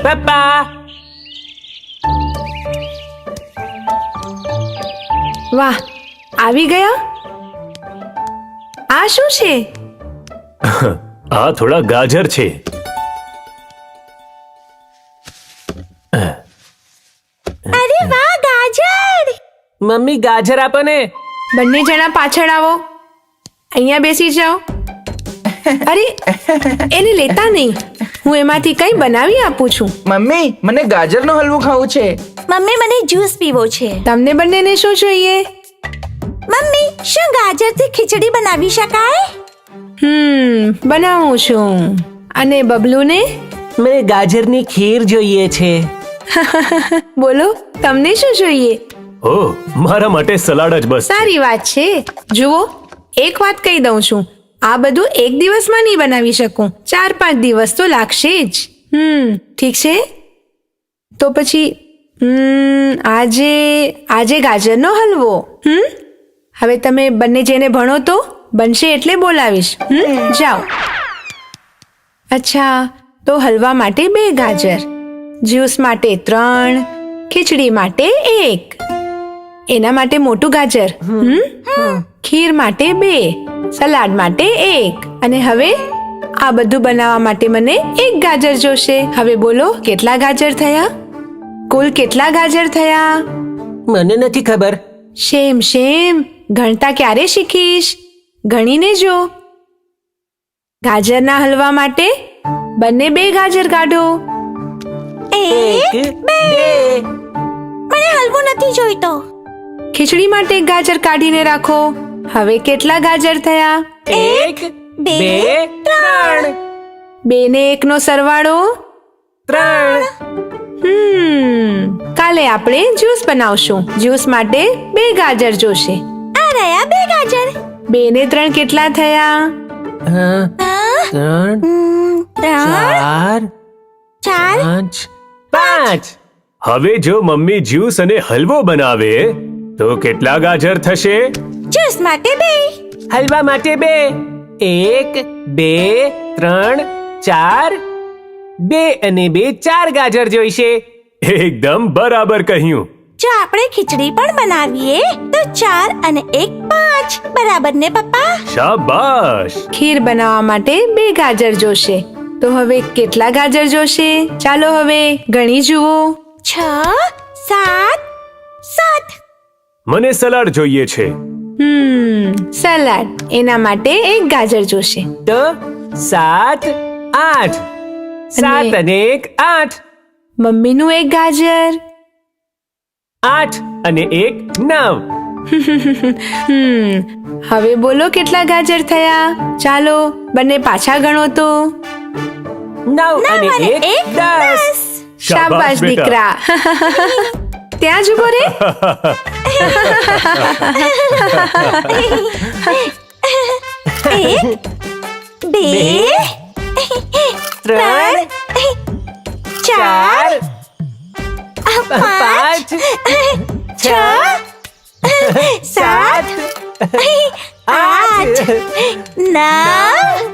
પપ્પા, વાહ, આવી ગયા. આ શું છે? આ થોડા ગાજર છે. અરે વાહ, ગાજર! મમ્મી ગાજર આપો ને. બંને જણા પાછળ આવો. અહીંયા બેસી જાઓ. અરે, એને લેતા નહીં. હું એમાંથી કંઈ બનાવી આપું છું. મમ્મી, મને ગાજરનો હલવો ખાવો છે. મમ્મી, મને જ્યુસ પીવો છે. તમને બંનેને શું જોઈએ? મમ્મી, શું ગાજરથી ખીચડી બનાવી શકાય? બનાવું છું. અને બબલુને? મને ગાજરની ખીર જોઈએ છે. બોલો, તમને શું જોઈએ? ઓહ, મારા માટે સલાડ જ બસ. સારી વાત છે. જુઓ, એક વાત કહી દઉં છું. આ બધું એક દિવસમાં નહીં બનાવી શકું. 4-5 દિવસ તો લાગશે જ. ઠીક છે. તો પછી આજે ગાજરનો હલવો. હવે તમે બંને જઈને ભણો તો બનશે એટલે બોલાવીશ. જાઓ. અચ્છા, તો હલવા માટે 2 ગાજર, જ્યુસ માટે 3, ખીચડી માટે 1, એના માટે મોટું ગાજર, ખીર માટે 2, સલાડ માટે 1, અને હવે આ બધું બનાવવા માટે મને 1 ગાજર જોશે. હવે બોલો, કેટલા ગાજર થયા? કુલ કેટલા ગાજર થયા? મને નથી ખબર. શેમ, ગણતા ક્યારે શીખીશ? ગણીને જો. ગાજરના હલવા માટે બંને 2 ગાજર કાઢો. 1, 2. મને હલવો નથી જોઈતો. ખીચડી માટે 1 ગાજર કાઢીને રાખો. હવે કેટલા ગાજર થયા? 1, 2, 3. 2 ને 1 નો સરવાળો 3. કાલે આપણે જ્યુસ બનાવશું. જ્યુસ માટે 2 ગાજર જોશે. આ રહ્યા 2 ગાજર. 2 ને 3 કેટલા થયા? 3, 4, 5, 5. હવે જો મમ્મી જ્યુસ અને હલવો બનાવે તો કેટલા ગાજર થશે? જ્યુસ માટે 2. હલવા માટે 2. 1, 2, 3, 4. 2 અને 2 4 ગાજર જોઈશે. એકદમ બરાબર કહ્યું. જો આપણે ખીચડી પણ બનાવીએ તો 4 અને 1 5. બરાબર ને પપ્પા? શાબાશ. ખીર બનાવવા માટે 2 ગાજર જોશે. તો હવે કેટલા ગાજર જોશે? ચાલો હવે ગણી જુઓ. 6, 7, 7. મને સલાડ જોઈએ છે. સલાડ, એના માટે 1 ગાજર જોશે. તો 7, 8. 7 અને 1 8. મમ્મીનું 1 ગાજર. 8 અને 1 9. હવે બોલો કેટલા ગાજર થયા? ચાલો બંને પાછા ગણો તો. 9 અને 1 10. શાબાશ દીકરા. ત્યાં જ ઉભો રે. 1, 2, 3, 4, 5, 6, 7, 8, 9,